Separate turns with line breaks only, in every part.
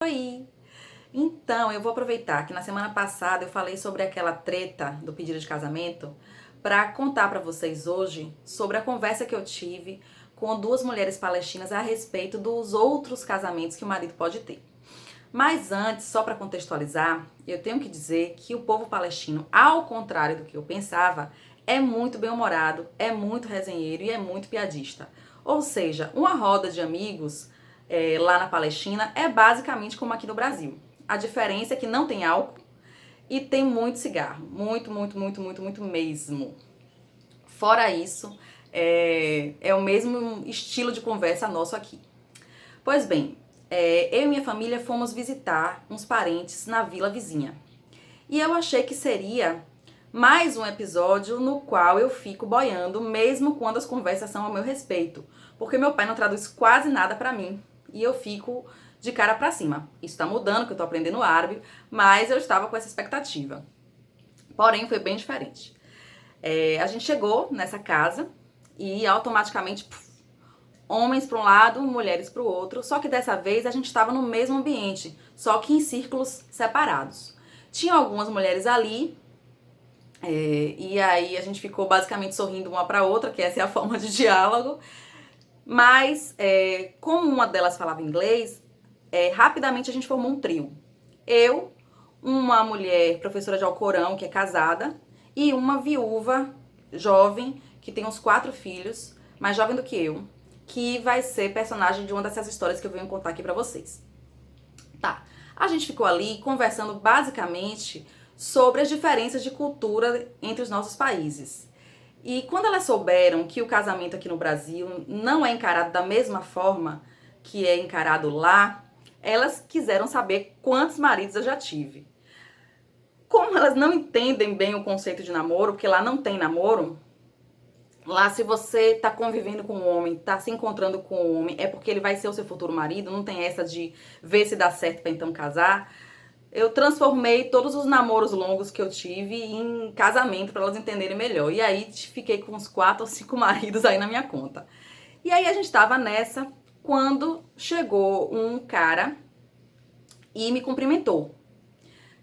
Oi! Então, eu vou aproveitar que na semana passada eu falei sobre aquela treta do pedido de casamento para contar para vocês hoje sobre a conversa que eu tive com duas mulheres palestinas a respeito dos outros casamentos que o marido pode ter. Mas antes, só para contextualizar, eu tenho que dizer que o povo palestino, ao contrário do que eu pensava, é muito bem-humorado, é muito resenheiro e é muito piadista. Ou seja, uma roda de amigos lá na Palestina é basicamente como aqui no Brasil. A diferença é que não tem álcool e tem muito cigarro. Muito, muito, muito, muito, muito mesmo. Fora isso, é o mesmo estilo de conversa nosso aqui. Pois bem, eu e minha família fomos visitar uns parentes na vila vizinha. E eu achei que seria mais um episódio no qual eu fico boiando, mesmo quando as conversas são ao meu respeito. Porque meu pai não traduz quase nada pra mim. E eu fico de cara pra cima. Isso tá mudando, que eu tô aprendendo árabe, mas eu estava com essa expectativa. Porém, foi bem diferente. A gente chegou nessa casa e automaticamente homens para um lado, mulheres para o outro, só que dessa vez a gente estava no mesmo ambiente, só que em círculos separados. Tinha algumas mulheres ali, e aí a gente ficou basicamente sorrindo uma para outra, que essa é a forma de diálogo, mas como uma delas falava inglês, rapidamente a gente formou um trio. Eu, uma mulher professora de Alcorão, que é casada, e uma viúva jovem, que tem uns 4 filhos, mais jovem do que eu, que vai ser personagem de uma dessas histórias que eu venho contar aqui pra vocês. Tá, a gente ficou ali conversando basicamente sobre as diferenças de cultura entre os nossos países. E quando elas souberam que o casamento aqui no Brasil não é encarado da mesma forma que é encarado lá, elas quiseram saber quantos maridos eu já tive. Como elas não entendem bem o conceito de namoro, porque lá não tem namoro, lá se você tá convivendo com um homem, tá se encontrando com um homem, é porque ele vai ser o seu futuro marido, não tem essa de ver se dá certo pra então casar. Eu transformei todos os namoros longos que eu tive em casamento para elas entenderem melhor. E aí fiquei com uns 4 ou 5 maridos aí na minha conta. E aí a gente tava nessa quando chegou um cara e me cumprimentou.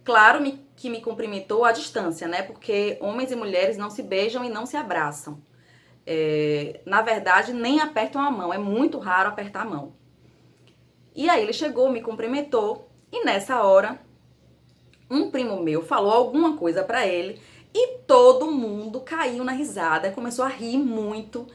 Claro que me cumprimentou à distância, né? Porque homens e mulheres não se beijam e não se abraçam. Na verdade, nem apertam a mão. É muito raro apertar a mão. E aí ele chegou, me cumprimentou. E nessa hora, um primo meu falou alguma coisa pra ele. E todo mundo caiu na risada. Começou a rir muito.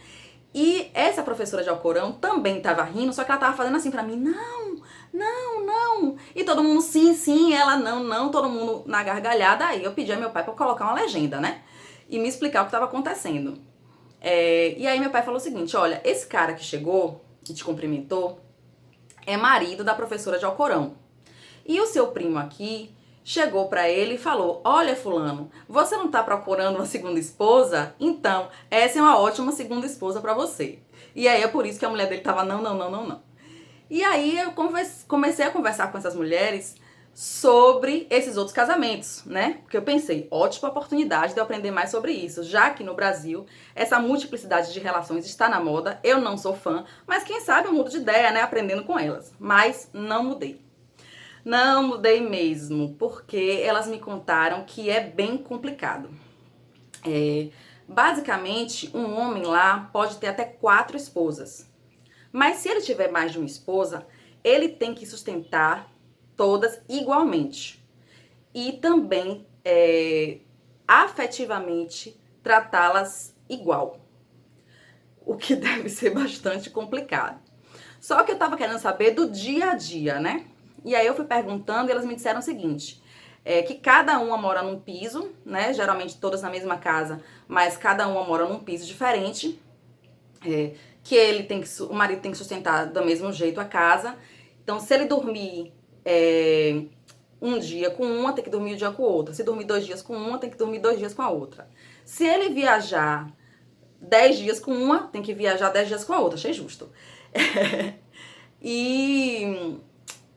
E essa professora de Alcorão também tava rindo, só que ela tava fazendo assim pra mim, não, não, não. E todo mundo sim, sim, ela não, não, todo mundo na gargalhada. Aí eu pedi ao meu pai pra colocar uma legenda, né? E me explicar o que tava acontecendo. E aí meu pai falou o seguinte, olha, esse cara que chegou, que te cumprimentou, é marido da professora de Alcorão. E o seu primo aqui chegou pra ele e falou: olha, fulano, você não tá procurando uma segunda esposa? Então, essa é uma ótima segunda esposa pra você. E aí é por isso que a mulher dele tava não, não, não, não, não. E aí eu comecei a conversar com essas mulheres sobre esses outros casamentos, né? Porque eu pensei, ótima oportunidade de eu aprender mais sobre isso, já que no Brasil essa multiplicidade de relações está na moda. Eu não sou fã, mas quem sabe eu mudo de ideia, né? Aprendendo com elas. Mas não mudei. Não mudei mesmo, porque elas me contaram que é bem complicado. Basicamente, um homem lá pode ter até 4 esposas. Mas se ele tiver mais de uma esposa, ele tem que sustentar todas igualmente. E também, afetivamente, tratá-las igual. O que deve ser bastante complicado. Só que eu tava querendo saber do dia a dia, né? E aí eu fui perguntando e elas me disseram o seguinte, que cada uma mora num piso, né? Geralmente todas na mesma casa, mas cada uma mora num piso diferente. Que ele tem que, o marido tem que sustentar do mesmo jeito a casa. Então, se ele dormir um dia com uma, tem que dormir um dia com outra. Se dormir 2 dias com uma, tem que dormir 2 dias com a outra. Se ele viajar 10 dias com uma, tem que viajar 10 dias com a outra. Achei justo. E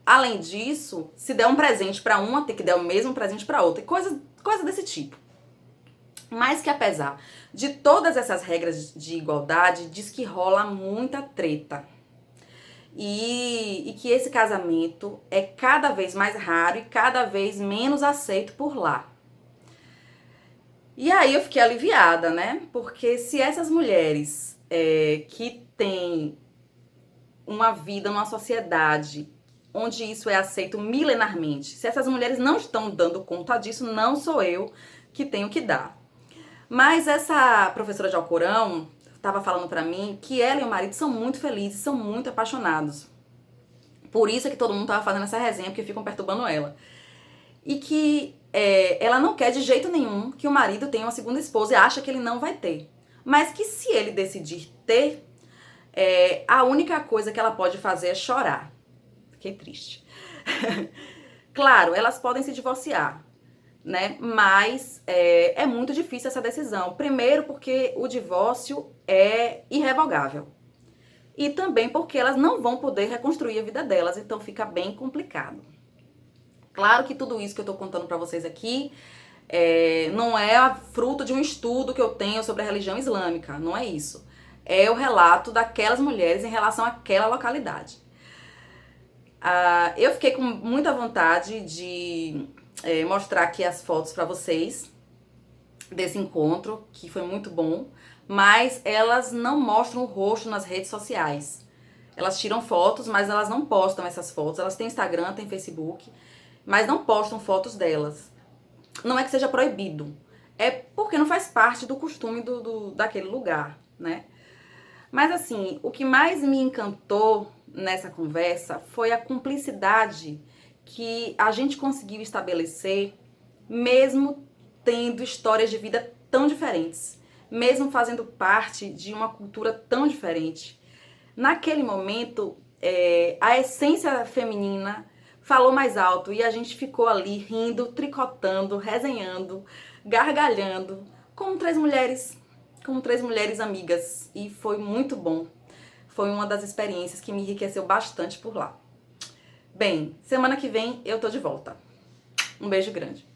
além disso, se der um presente pra uma, tem que dar o mesmo presente pra outra. E coisa desse tipo. Mas que apesar de todas essas regras de igualdade, diz que rola muita treta. e que esse casamento é cada vez mais raro e cada vez menos aceito por lá. E aí eu fiquei aliviada, né? Porque se essas mulheres que têm uma vida numa sociedade onde isso é aceito milenarmente, se essas mulheres não estão dando conta disso, não sou eu que tenho que dar. Mas essa professora de Alcorão estava falando pra mim que ela e o marido são muito felizes, são muito apaixonados. Por isso é que todo mundo tava fazendo essa resenha, porque ficam perturbando ela. E que ela não quer de jeito nenhum que o marido tenha uma segunda esposa e acha que ele não vai ter. Mas que se ele decidir ter, a única coisa que ela pode fazer é chorar. Fiquei triste. Claro, elas podem se divorciar, né? Mas é muito difícil essa decisão. Primeiro porque o divórcio é irrevogável. E também porque elas não vão poder reconstruir a vida delas, então fica bem complicado. Claro que tudo isso que eu tô contando pra vocês aqui não é fruto de um estudo que eu tenho sobre a religião islâmica, não é isso. É o relato daquelas mulheres em relação àquela localidade. Eu fiquei com muita vontade de mostrar aqui as fotos pra vocês desse encontro, que foi muito bom, mas elas não mostram o rosto nas redes sociais. Elas tiram fotos, mas elas não postam essas fotos. Elas têm Instagram, têm Facebook, mas não postam fotos delas. Não é que seja proibido, é porque não faz parte do costume daquele lugar, né? Mas assim, o que mais me encantou nessa conversa foi a cumplicidade que a gente conseguiu estabelecer, mesmo tendo histórias de vida tão diferentes, mesmo fazendo parte de uma cultura tão diferente. Naquele momento, a essência feminina falou mais alto e a gente ficou ali rindo, tricotando, resenhando, gargalhando, como três mulheres amigas. E foi muito bom. Foi uma das experiências que me enriqueceu bastante por lá. Bem, semana que vem eu tô de volta. Um beijo grande.